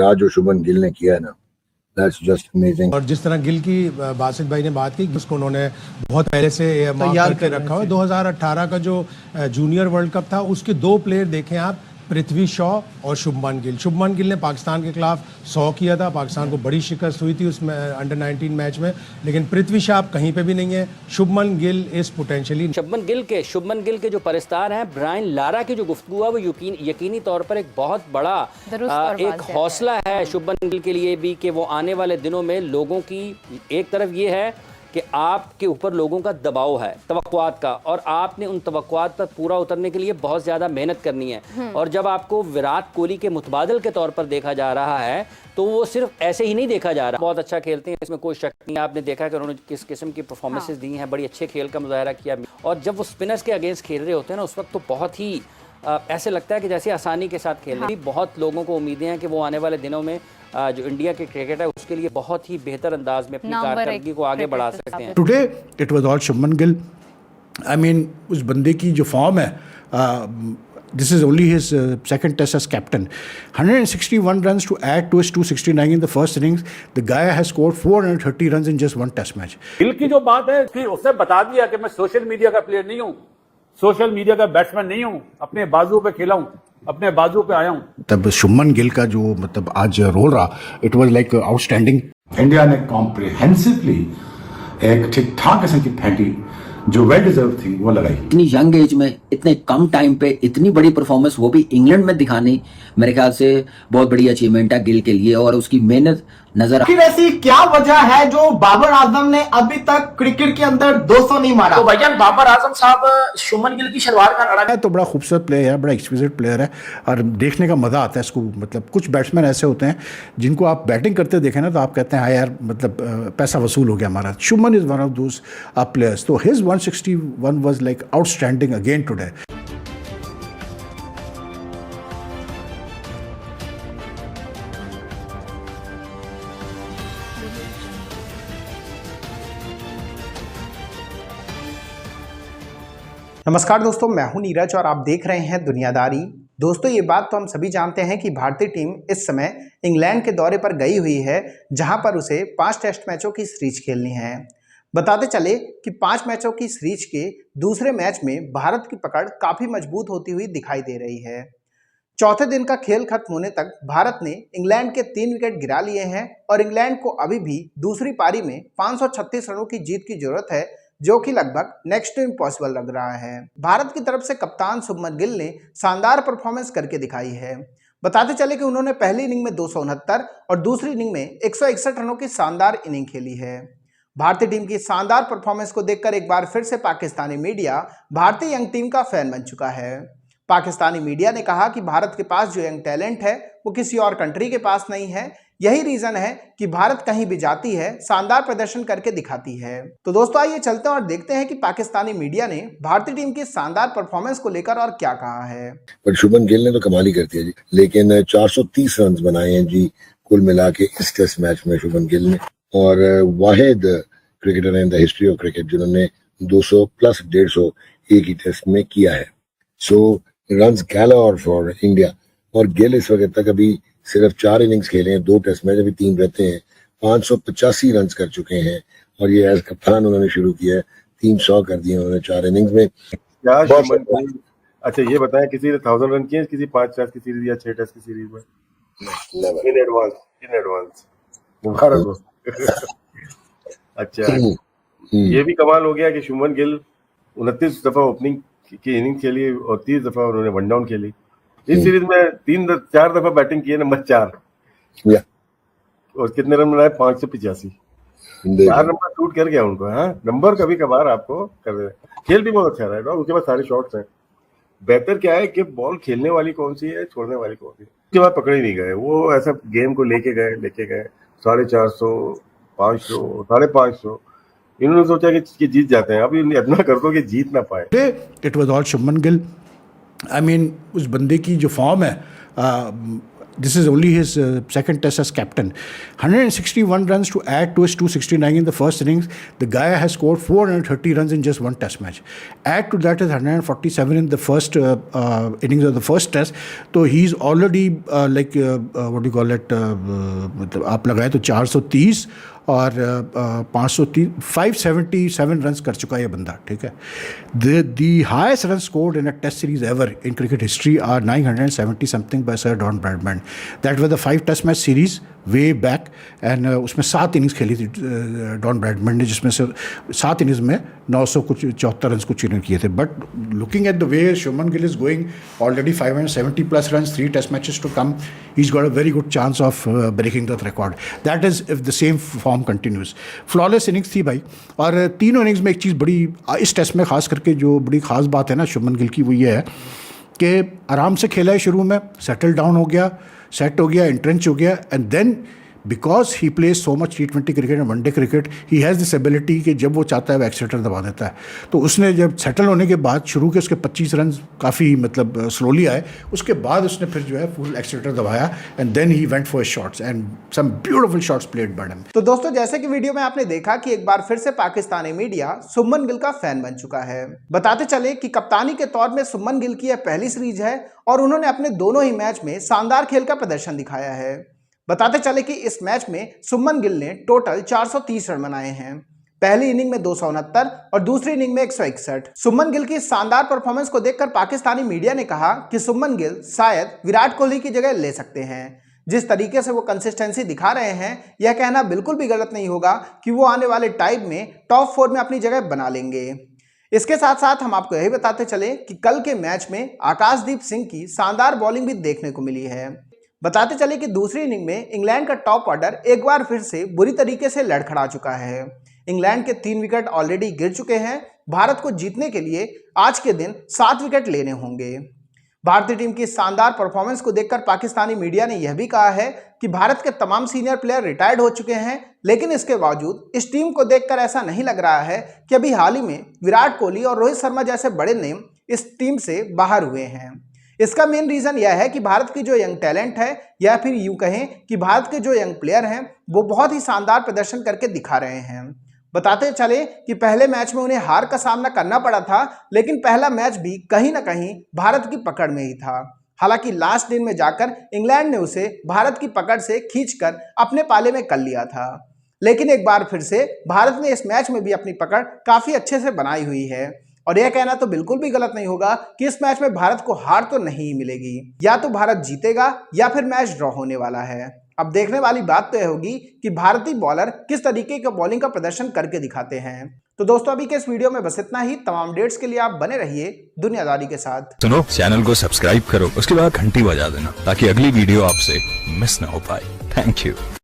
आज जो शुभमन गिल ने किया है ना, दैट्स जस्ट अमेजिंग। और जिस तरह गिल की बासित भाई ने बात की, उसको उन्होंने बहुत पहले से मार्क करके रखा हुआ। 2018 का जो जूनियर वर्ल्ड कप था, उसके दो प्लेयर देखें आप, पृथ्वी शॉ और शुभमन गिल। शुभमन गिल ने पाकिस्तान के खिलाफ 100 किया था, पाकिस्तान को बड़ी शिकस्त हुई थी उस अंडर 19 मैच में, लेकिन पृथ्वी शॉ कहीं पे भी नहीं है। Shubman Gill is potentially. शुभमन गिल के जो परस्तार हैं, ब्रायन लारा की जो गुफ्तगू है वो यकीनी तौर पर एक बहुत बड़ा एक हौसला है शुभमन गिल के लिए भी, कि वो आने वाले दिनों में लोगों की एक तरफ ये है कि आपके ऊपर लोगों का दबाव है तवक्कुआत का, और आपने उन तवक्कुआत पर पूरा उतरने के लिए बहुत ज़्यादा मेहनत करनी है। और जब आपको विराट कोहली के मुतबादिल के तौर पर देखा जा रहा है, तो वो सिर्फ ऐसे ही नहीं देखा जा रहा। बहुत अच्छा खेलते हैं, इसमें कोई शक नहीं। आपने देखा कि उन्होंने किस किस्म की परफॉर्मेंसेस दी हैं, बड़ी अच्छे खेल का मुजाहरा किया। और जब वो स्पिनर्स के अगेंस्ट खेल रहे होते हैं ना, उस वक्त तो बहुत ही ऐसे लगता है कि जैसे आसानी के साथ खेल रहे हैं। बहुत लोगों को उम्मीदें हैं कि वो आने वाले दिनों में जो इंडिया के क्रिकेट है उसके लिए बहुत ही बेहतर अंदाज में अपनी कारकर्दगी को आगे बढ़ा सकते हैं। Today it was all Shubman Gill. I mean उस बंदे की जो फॉर्म है, this is only his second test as captain. 161 runs to add to his 269 in the first innings. The guy has scored 430 runs in just one test match. Gill की जो बात है कि उसने बता दिया कि मैं सोशल मीडिया का प्लेयर नहीं हूं, सोशल मीडिया का बैट्समैन नहीं हूं, अपने बाजू पे खेला हूं, अपने बाजू पे आया हूं। तब शुभमन गिल का जो मतलब आज रोल रहा, it was like outstanding. India ने कॉम्प्रिहेंसिवली एक ठीक ठाक किस्म की फैंटी जो वेल डिजर्व थी वो लगाई। इतनी यंग एज में इतने कम टाइम पे इतनी बड़ी परफॉर्मेंस, वो भी इंग्लैंड में दिखानी, मेरे ख्याल से बहुत बड़ी अचीवमेंट है गिल के लिए। और उसकी मेहनत नजर फिर ऐसी क्या वजह है जो बाबर आजम ने अभी तक क्रिकेट के अंदर 200 नहीं मारा? तो भाईजान बाबर आजम साहब शुभमन गिल की शलवार का लड़ा है, तो बड़ा खूबसूरत प्लेयर है, बड़ा एक्सक्विजिट प्लेयर है और देखने का मजा आता है इसको। मतलब कुछ बैट्समैन ऐसे होते हैं जिनको आप बैटिंग करते देखें ना, तो आप कहते हैं हाँ यार, मतलब पैसा वसूल हो गया हमारा। Shubman is one of those players. तो his 161 was like outstanding again today. नमस्कार दोस्तों, मैं हूं नीरज और आप देख रहे हैं दुनियादारी। दोस्तों, ये बात तो हम सभी जानते हैं कि भारतीय टीम इस समय इंग्लैंड के दौरे पर गई हुई है, जहां पर उसे 5 टेस्ट मैचों की सीरीज खेलनी है। बताते चले कि 5 मैचों की सीरीज के दूसरे मैच में भारत की पकड़ काफ़ी मजबूत होती हुई दिखाई दे रही है। चौथे दिन का खेल खत्म होने तक भारत ने इंग्लैंड के 3 विकेट गिरा लिए हैं और इंग्लैंड को अभी भी दूसरी पारी में 536 रनों की जीत की जरूरत है, जो कि लगभग नेक्स्ट टू इम्पॉसिबल लग रहा है। भारत की तरफ से कप्तान शुभमन गिल ने शानदार परफॉर्मेंस करके दिखाई है। बताते चले कि उन्होंने पहली इनिंग में 269 और दूसरी इनिंग में 161 रनों की शानदार इनिंग खेली है। भारतीय टीम की शानदार परफॉर्मेंस को देखकर एक बार फिर से पाकिस्तानी मीडिया भारतीय यंग टीम का फैन बन चुका है। पाकिस्तानी मीडिया ने कहा कि भारत के पास जो यंग टैलेंट है वो किसी और कंट्री के पास नहीं है। यही रीजन है कि भारत कहीं भी जाती है शानदार प्रदर्शन करके दिखाती है। तो दोस्तों, आइए चलते हैं और देखते हैं कि पाकिस्तानी मीडिया ने भारतीय टीम की शानदार परफॉर्मेंस को लेकर और क्या कहा है। पर शुभमन गिल ने तो कमाल ही कर दिया जी, लेकिन 430 रन बनाए हैं जी कुल मिला के इस टेस्ट मैच में शुभमन गिल ने, और वाहिद cricketer in the history of cricket जिन्होंने 200 प्लस 150 एक ही टेस्ट में किया है। सो रन्स गैलर फॉर इंडिया। और गिल इस वक्त तक अभी सिर्फ 4 इनिंग्स खेले हैं, 2 टेस्ट मैच, अभी 3 रहते हैं, 585 रन कर चुके हैं। और ये एज कप्तान उन्होंने शुरू किया है, 300 कर दिए उन्होंने 4 इनिंग्स में। अच्छा ये बताएं, किसी ने 1000 रन किए किसी 5 टेस्ट की सीरीज या 6 टेस्ट की सीरीज में? इन एडवांस मुबारक हो। अच्छा, ये भी कमाल हो गया कि शुभमन गिल 29 दफा ओपनिंग की इनिंग खेली और 30 दफा उन्होंने वन डाउन खेली। इस सीरीज में 4 दफा बैटिंग की है, नंबर 4, और कितने रन बनाए? 585। 4 नंबर शूट कर गया उनको। हाँ, नंबर कभी कभार आपको कर दे। खेल भी बहुत अच्छा रहा है, उसके बाद सारे शॉट्स हैं। बेहतर क्या है कि बॉल खेलने वाली कौन सी है, छोड़ने वाली कौन सी है, उसके बाद पकड़े नहीं गए। वो ऐसा गेम को लेके गए 450, 500, 550। इन्होंने सोचा कि जीत जाते हैं, अभी इतना कर दो कि जीत ना पाए। It was all Shubman Gill. I mean उस बंदे की जो फॉर्म है, This is only his second test as captain. 161 runs to add to his 269 in the first innings. The guy has scored 430 runs in just one test match. Add to that is 147 in the first innings of the first test. So he's already what do you call it? आप लगाए तो 430 और 577 run कर चुका है ये बंदा, ठीक है. The highest runs scored in a test series ever in cricket history are 970 something by Sir Don Bradman. That was the 5 test match series way back and उसमें 7 इनिंग्स खेली थी डॉन ब्रैडमैन ने, जिसमें से 7 इनिंग्स में 974 run कुछ इन्होंने किए थे. But looking at the way Shubman Gill is going already 570 plus run, 3 test matches to come, he is got a very good chance of breaking that record. That is if the same form continues. Flawless innings थी भाई, और तीनों innings में एक चीज़ बड़ी इस test में खास करके जो बड़ी ख़ास बात है ना शुभमन गिल की, वो ये है कि आराम से खेला है शुरू में, सेटल डाउन हो गया, सेट हो गया, एंट्रेंच हो गया, and then because he plays so much T20 cricket and one day cricket, he has this ability कि जब वो चाहता है वो एक्सीलेटर दबा देता है. तो उसने जब सेटल होने के बाद शुरू के उसके 25 रन काफ़ी मतलब स्लोली आए, उसके बाद उसने फिर जो है फुल एक्सीलेटर दबाया and then he went for shots and some beautiful shots played by him. तो दोस्तों, जैसे कि वीडियो में आपने देखा कि एक बार फिर से पाकिस्तानी मीडिया शुभमन गिल का फैन बन चुका है. बताते चले कि कप्तानी के तौर में शुभमन गिल की यह पहली सीरीज है और उन्होंने अपने दोनों ही मैच में शानदार खेल का प्रदर्शन दिखाया है. बताते चले कि इस मैच में शुभमन गिल ने टोटल 430 रन बनाए हैं. पहली इनिंग में 269 और दूसरी इनिंग में 161. शुभमन गिल की शानदार परफॉर्मेंस को देखकर पाकिस्तानी मीडिया ने कहा कि शुभमन गिल शायद विराट कोहली की जगह ले सकते हैं. जिस तरीके से वो कंसिस्टेंसी दिखा रहे हैं, यह कहना बिल्कुल भी गलत नहीं होगा कि वो आने वाले टाइम में टॉप 4 में अपनी जगह बना लेंगे. इसके साथ साथ हम आपको यही बताते चले कि कल के मैच में आकाशदीप सिंह की शानदार बॉलिंग भी देखने को मिली है. बताते चले कि दूसरी इनिंग में इंग्लैंड का टॉप ऑर्डर एक बार फिर से बुरी तरीके से लड़खड़ा चुका है. इंग्लैंड के 3 विकेट ऑलरेडी गिर चुके हैं. भारत को जीतने के लिए आज के दिन 7 विकेट लेने होंगे. भारतीय टीम की शानदार परफॉर्मेंस को देखकर पाकिस्तानी मीडिया ने यह भी कहा है कि भारत के तमाम सीनियर प्लेयर रिटायर्ड हो चुके हैं, लेकिन इसके बावजूद इस टीम को देखकर ऐसा नहीं लग रहा है कि अभी हाल ही में विराट कोहली और रोहित शर्मा जैसे बड़े नेम इस टीम से बाहर हुए हैं. इसका मेन रीजन यह है कि भारत की जो यंग टैलेंट है, या फिर यूं कहें कि भारत के जो यंग प्लेयर हैं, वो बहुत ही शानदार प्रदर्शन करके दिखा रहे हैं. बताते चले कि पहले मैच में उन्हें हार का सामना करना पड़ा था, लेकिन पहला मैच भी कहीं ना कहीं भारत की पकड़ में ही था. हालांकि लास्ट दिन में जाकर इंग्लैंड ने उसे भारत की पकड़ से खींचकर अपने पाले में कर लिया था. लेकिन एक बार फिर से भारत ने इस मैच में भी अपनी पकड़ काफी अच्छे से बनाई हुई है. और यह कहना तो बिल्कुल भी गलत नहीं होगा कि इस मैच में भारत को हार तो नहीं मिलेगी. या तो भारत जीतेगा या फिर मैच ड्रॉ होने वाला है. अब देखने वाली बात तो यह होगी कि भारतीय बॉलर किस तरीके का बॉलिंग का प्रदर्शन करके दिखाते हैं. तो दोस्तों, अभी के इस वीडियो में बस इतना ही. तमाम अपडेट्स के लिए आप बने रहिए दुनियादारी के साथ. सुनो, चैनल को सब्सक्राइब करो, उसके बाद घंटी बजा देना ताकि अगली वीडियो आपसे मिस ना हो पाए. Thank you.